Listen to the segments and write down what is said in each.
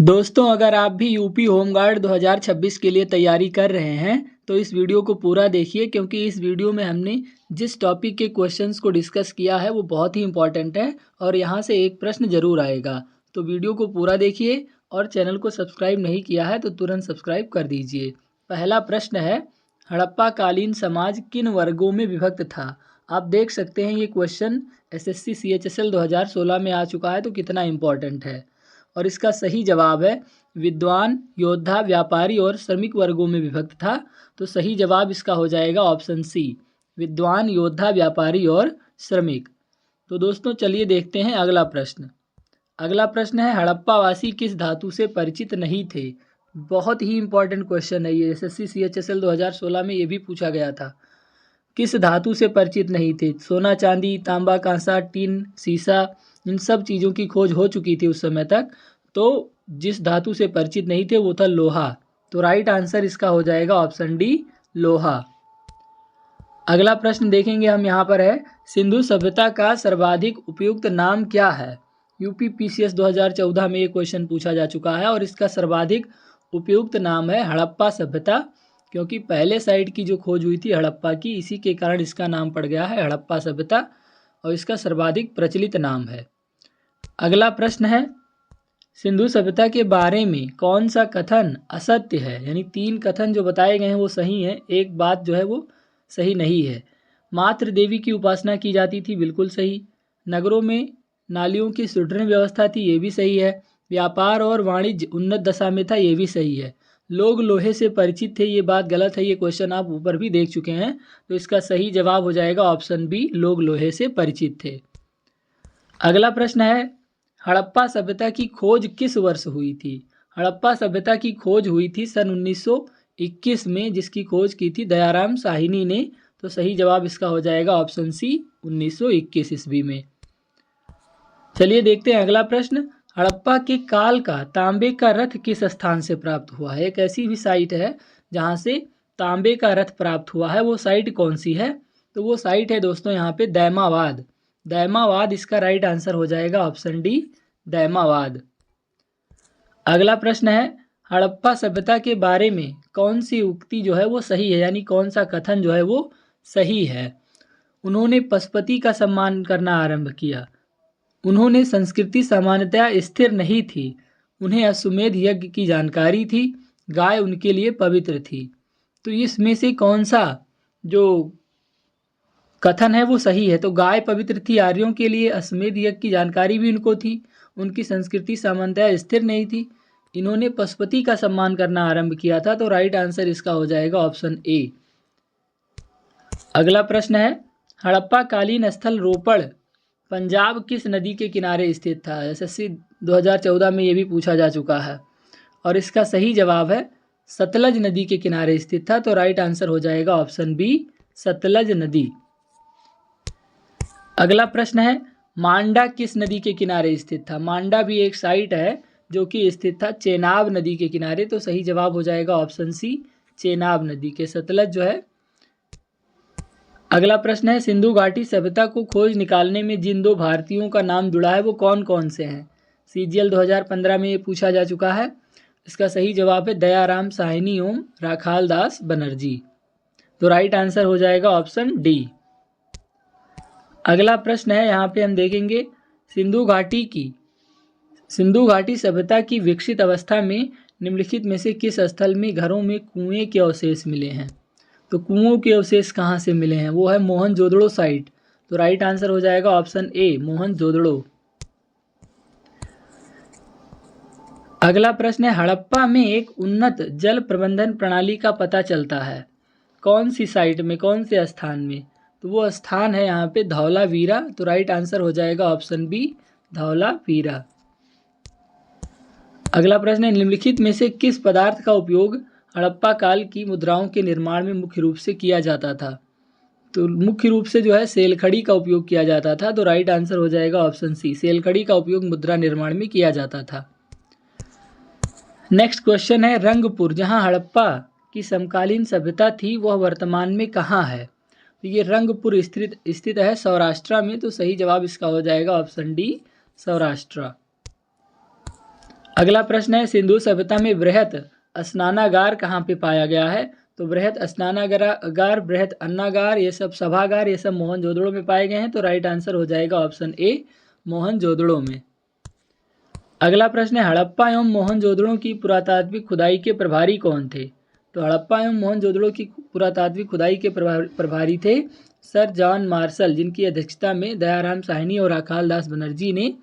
दोस्तों, अगर आप भी यूपी होमगार्ड 2026 के लिए तैयारी कर रहे हैं तो इस वीडियो को पूरा देखिए, क्योंकि इस वीडियो में हमने जिस टॉपिक के क्वेश्चंस को डिस्कस किया है वो बहुत ही इंपॉर्टेंट है और यहाँ से एक प्रश्न जरूर आएगा। तो वीडियो को पूरा देखिए और चैनल को सब्सक्राइब नहीं किया है तो तुरंत सब्सक्राइब कर दीजिए। पहला प्रश्न है, हड़प्पा कालीन समाज किन वर्गों में विभक्त था? आप देख सकते हैं ये क्वेश्चन SSC CHSL 2016 में आ चुका है, तो कितना इम्पोर्टेंट है। और इसका सही जवाब है विद्वान, योद्धा, व्यापारी और श्रमिक वर्गों में विभक्त था। तो सही जवाब इसका हो जाएगा ऑप्शन सी, विद्वान, योद्धा, व्यापारी और श्रमिक। तो दोस्तों चलिए देखते हैं अगला प्रश्न। अगला प्रश्न है, हड़प्पावासी किस धातु से परिचित नहीं थे? बहुत ही इंपॉर्टेंट क्वेश्चन है ये, SSC CHSL 2016 में ये भी पूछा गया था। किस धातु से परिचित नहीं थे? सोना, चांदी, तांबा, कांसा, टीन, सीसा, इन सब चीज़ों की खोज हो चुकी थी उस समय तक। तो जिस धातु से परिचित नहीं थे वो था लोहा। तो राइट आंसर इसका हो जाएगा ऑप्शन डी, लोहा। अगला प्रश्न देखेंगे हम, यहाँ पर है, सिंधु सभ्यता का सर्वाधिक उपयुक्त नाम क्या है? यूपी PCS 2014 में ये क्वेश्चन पूछा जा चुका है और इसका सर्वाधिक उपयुक्त नाम है हड़प्पा सभ्यता, क्योंकि पहले साइट की जो खोज हुई थी हड़प्पा की, इसी के कारण इसका नाम पड़ गया है हड़प्पा सभ्यता और इसका सर्वाधिक प्रचलित नाम है। अगला प्रश्न है, सिंधु सभ्यता के बारे में कौन सा कथन असत्य है? यानी 3 कथन जो बताए गए हैं वो सही हैं, एक बात जो है वो सही नहीं है। मातृ देवी की उपासना की जाती थी, बिल्कुल सही। नगरों में नालियों की सुदृढ़ व्यवस्था थी, ये भी सही है। व्यापार और वाणिज्य उन्नत दशा में था, ये भी सही है। लोग लोहे से परिचित थे, ये बात गलत है, ये क्वेश्चन आप ऊपर भी देख चुके हैं। तो इसका सही जवाब हो जाएगा ऑप्शन बी, लोग लोहे से परिचित थे। अगला प्रश्न है, हड़प्पा सभ्यता की खोज किस वर्ष हुई थी? हड़प्पा सभ्यता की खोज हुई थी सन 1921 में, जिसकी खोज की थी दयाराम साहिनी ने। तो सही जवाब इसका हो जाएगा ऑप्शन सी, 1921 ईस्वी में। चलिए देखते हैं अगला प्रश्न, हड़प्पा के काल का तांबे का रथ किस स्थान से प्राप्त हुआ है? एक ऐसी भी साइट है जहाँ से तांबे का रथ प्राप्त हुआ है, वो साइट कौन सी है? तो वो साइट है दोस्तों यहाँ पे दैमावाद। दैमावाद इसका राइट आंसर हो जाएगा ऑप्शन डी, दैमावाद। अगला प्रश्न है, हड़प्पा सभ्यता के बारे में कौन सी उक्ति जो है वो सही है, यानी कौन सा कथन जो है वो सही है? उन्होंने पशुपति का सम्मान करना आरंभ किया। उन्होंने संस्कृति सामान्यतया स्थिर नहीं थी। उन्हें अश्वमेध यज्ञ की जानकारी थी। गाय उनके लिए पवित्र थी। तो इसमें से कौन सा जो कथन है वो सही है? तो गाय पवित्र थी आर्यों के लिए, अश्वमेध यज्ञ की जानकारी भी उनको थी, उनकी संस्कृति सामान्यतया स्थिर नहीं थी, इन्होंने पशुपति का सम्मान करना आरंभ किया था। तो राइट आंसर इसका हो जाएगा ऑप्शन ए। अगला प्रश्न है, हड़प्पा कालीन स्थल रोपड़ पंजाब किस नदी के किनारे स्थित था? SSC 2014 में ये भी पूछा जा चुका है और इसका सही जवाब है सतलज नदी के किनारे स्थित था। तो राइट आंसर हो जाएगा ऑप्शन बी, सतलज नदी। अगला प्रश्न है, मांडा किस नदी के किनारे स्थित था? मांडा भी एक साइट है जो कि स्थित था चेनाब नदी के किनारे। तो सही जवाब हो जाएगा ऑप्शन सी, चेनाब नदी के, सतलज जो है। अगला प्रश्न है, सिंधु घाटी सभ्यता को खोज निकालने में जिन 2 भारतीयों का नाम जुड़ा है वो कौन कौन से हैं? CGL 2015 में ये पूछा जा चुका है। इसका सही जवाब है दयाराम साहिनी ओम राखाल दास बनर्जी। तो राइट आंसर हो जाएगा ऑप्शन डी। अगला प्रश्न है, यहाँ पे हम देखेंगे, सिंधु घाटी सभ्यता की विकसित अवस्था में निम्नलिखित में से किस स्थल में घरों में कुएं के अवशेष मिले हैं? तो कुओं के अवशेष कहाँ से मिले हैं? वो है मोहनजोदड़ो साइट। तो राइट आंसर हो जाएगा ऑप्शन ए, मोहनजोदड़ो। अगला प्रश्न है, हड़प्पा में एक उन्नत जल प्रबंधन प्रणाली का पता चलता है, कौन सी साइट में, कौन से स्थान में? तो वो स्थान है यहाँ पे धौलावीरा। तो राइट आंसर हो जाएगा ऑप्शन बी, धौलावीरा। अगला प्रश्न है, निम्नलिखित में से किस पदार्थ का उपयोग हड़प्पा काल की मुद्राओं के निर्माण में मुख्य रूप से किया जाता था? तो मुख्य रूप से जो है सेलखड़ी का उपयोग किया जाता था। तो राइट आंसर हो जाएगा ऑप्शन सी, सेलखड़ी का उपयोग मुद्रा निर्माण में किया जाता था। नेक्स्ट क्वेश्चन है, रंगपुर जहां हड़प्पा की समकालीन सभ्यता थी वह वर्तमान में कहाँ है? तो ये रंगपुर स्थित है सौराष्ट्र में। तो सही जवाब इसका हो जाएगा ऑप्शन डी, सौराष्ट्र। अगला प्रश्न है, सिंधु सभ्यता में बृहत स्नानागार कहाँ पे पाया गया है? तो बृहत स्नानागार, बृहत अन्नागार, ये सब सभागार, ये सब मोहनजोदड़ो में पाए गए हैं। तो राइट आंसर हो जाएगा ऑप्शन ए, मोहनजोदड़ो में। अगला प्रश्न है, हड़प्पा एवं मोहनजोदड़ो की पुरातात्विक खुदाई के प्रभारी कौन थे? तो हड़प्पा एवं मोहनजोदड़ो की पुरातात्विक खुदाई के प्रभारी थे सर जॉन मार्शल, जिनकी अध्यक्षता में दयाराम साहनी और अकाल दास बनर्जी ने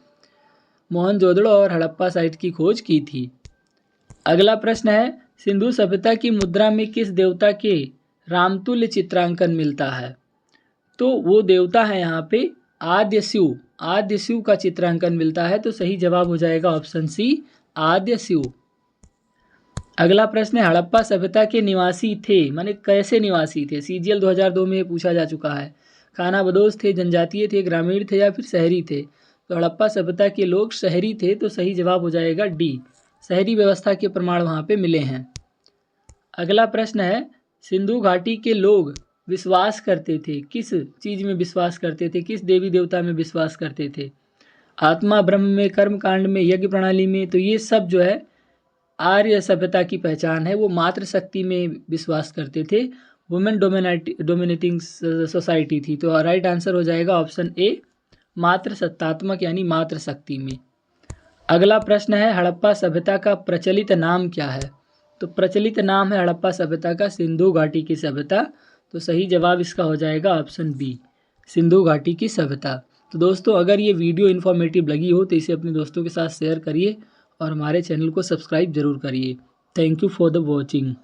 मोहनजोदड़ो और हड़प्पा साइट की खोज की थी। अगला प्रश्न है, सिंधु सभ्यता की मुद्रा में किस देवता के रामतुल्य चित्रांकन मिलता है? तो वो देवता है यहाँ पे आद्य शिव, आद्य शिव का चित्रांकन मिलता है। तो सही जवाब हो जाएगा ऑप्शन सी, आद्य शिव। अगला प्रश्न है, हड़प्पा सभ्यता के निवासी थे, माने कैसे निवासी थे? CGL 2002 में पूछा जा चुका है। खानाबदोश थे, जनजातीय थे, ग्रामीण थे या फिर शहरी थे? तो हड़प्पा सभ्यता के लोग शहरी थे। तो सही जवाब हो जाएगा डी, शहरी व्यवस्था के प्रमाण वहाँ पे मिले हैं। अगला प्रश्न है, सिंधु घाटी के लोग विश्वास करते थे, किस चीज़ में विश्वास करते थे, किस देवी देवता में विश्वास करते थे? आत्मा, ब्रह्म में, कर्म कांड में, यज्ञ प्रणाली में? तो ये सब जो है आर्य सभ्यता की पहचान है। वो मातृ शक्ति में विश्वास करते थे, वुमेन डोमिनेटिंग सोसाइटी थी। तो राइट आंसर हो जाएगा ऑप्शन ए, मातृ सत्तात्मक यानी मातृ शक्ति में। अगला प्रश्न है, हड़प्पा सभ्यता का प्रचलित नाम क्या है? तो प्रचलित नाम है हड़प्पा सभ्यता का सिंधु घाटी की सभ्यता। तो सही जवाब इसका हो जाएगा ऑप्शन बी, सिंधु घाटी की सभ्यता। तो दोस्तों, अगर ये वीडियो इन्फॉर्मेटिव लगी हो तो इसे अपने दोस्तों के साथ शेयर करिए और हमारे चैनल को सब्सक्राइब जरूर करिए। Thank you for the watching.